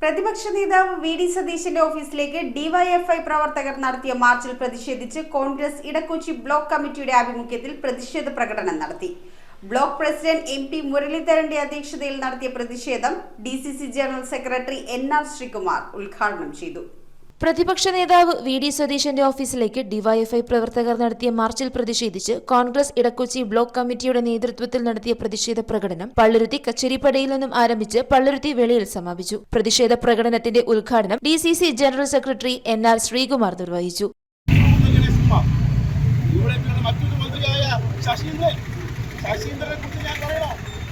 പ്രതിപക്ഷ നേതാവ് വി.ഡി. സതീശന്റെ ഓഫീസിലേക്ക് ഡിവൈഎഫ്ഐ പ്രവർത്തകർ നടത്തിയ മാർച്ചിൽ പ്രതിഷേധിച്ച് കോൺഗ്രസ് ഇടക്കൊച്ചി ബ്ലോക്ക് കമ്മിറ്റിയുടെ ആഭിമുഖ്യത്തിൽ പ്രതിഷേധ പ്രകടനം നടത്തി. Block president M P. മുരളീധരന്റെ അധ്യക്ഷതയിൽ നടത്തിയ പ്രതിഷേധം DCC general secretary N R. Sreekumar ഉദ്ഘാടനം ചെയ്തു. പ്രതിപക്ഷ നേതാവ് വി.ഡി. സതീശന്റെ ഓഫീസിലേക്ക് ഡിവൈഎഫ്ഐ പ്രവർത്തകർ നടത്തിയ മാർച്ചിൽ പ്രതിഷേധിച്ച് കോൺഗ്രസ് ഇടക്കൊച്ചി ബ്ലോക്ക് കമ്മിറ്റിയുടെ നേതൃത്വത്തിൽ നടത്തിയ പ്രതിഷേധ പ്രകടനം പള്ളുരുത്തി കച്ചേരിപ്പടിയിൽ നിന്നും ആരംഭിച്ച് പള്ളുരുത്തി വെളിയിൽ സമാപിച്ചു. പ്രതിഷേധ പ്രകടനത്തിന്റെ ഉദ്ഘാടനം DCC general secretary N R. Sreekumar നിർവഹിച്ചു.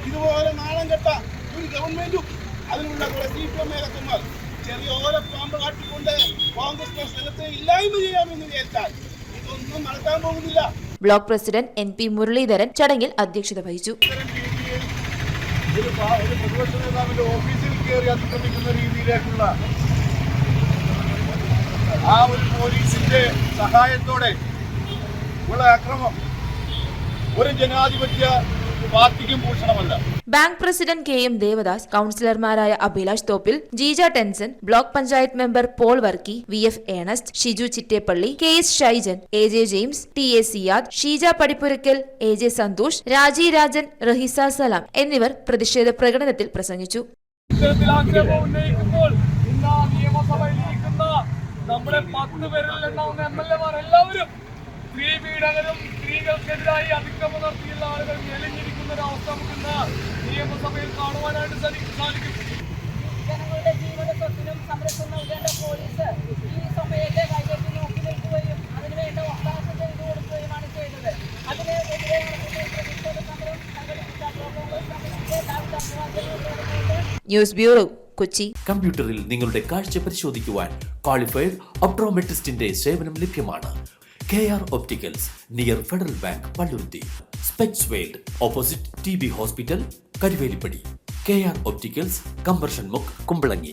ഇതുപോലെ നാളം കെട്ട ഒരു ഗവൺമെന്റും അതിനുള്ള ചെറിയ ഓരപ്പാമ്പ് കാട്ടിക്കൊണ്ട് കോൺഗ്രസ് സ്ഥലത്തെ ഇല്ലായ്മ ചെയ്യാമെന്ന് വിചാരിച്ചാൽ ഇതൊന്നും നടത്താൻ പോകുന്നില്ല. Block president എൻ.പി. മുരളീധരൻ ചടങ്ങിൽ അധ്യക്ഷത വഹിച്ചു. ഒരു പ്രതിപക്ഷ നേതാവിന്റെ ഓഫീസിൽ കയറി അതിക്രമിക്കുന്ന രീതിയിലേക്കുള്ള ആ ഒരു പോലീസിന്റെ സഹായത്തോടെ ഉള്ള അക്രമം ഒരു ജനാധിപത്യ പാർട്ടിക്കും ഭൂഷണമല്ല. Bank president K M. ദേവദാസ്, കൌൺസിലർമാരായ Abhilash Thoppil, Jeeja Tenson, block panchayat member Paul Varkey, V F. Ernest, Shiju Chittepally, K S. Shaijan, A J. James, T A. Siyad, Sheeja Padippurakkal, A J. Santhosh, Raji Rajan, റഹിസ സലാം എന്നിവർ പ്രതിഷേധ പ്രകടനത്തിൽ പ്രസംഗിച്ചു. നമ്മുടെ 10 പേരിൽ എണ്ണാവുന്ന എം.എൽ.എമാർ എല്ലാവരും സ്ത്രീ പീഡകരും സ്ത്രീകൾക്കെതിരായി അതിക്രമം നടത്തിയുള്ള ആളുകൾ മെലിഞ്ഞിരിക്കുന്ന ഒരു അവസ്ഥ നമുക്ക് ഇന്ന് നിയമസഭയിൽ കാണുവാനായിട്ട് സാധിക്കും. ജനങ്ങളുടെ ജീവനും സ്വത്തിനും സംരക്ഷണം നൽകേണ്ട പോലീസ് ഈ സമയത്തെ കൈകെട്ടി നോക്കി നിൽക്കുകയും അതിനുവേണ്ട ഒത്താശ ചെയ്തു കൊടുക്കുകയുമാണ് ചെയ്തത്. അതിനെതിരെ പ്രതിഷേധ സമരം സംഘടിപ്പിച്ച ന്യൂസ് ബ്യൂറോ, കൊച്ചി. കമ്പ്യൂട്ടറിൽ നിങ്ങളുടെ കാഴ്ച പരിശോധിക്കുവാൻ ക്വാളിഫൈഡ് ഒപ്ട്രോമെട്രിസ്റ്റിന്റെ സേവനം ലഭ്യമാണ്. KR Opticals, near Federal Bank, Pallurthi. Specs World, opposite TB Hospital, Karivelippadi. KR Opticals, Compression Muck, Kumbalangi.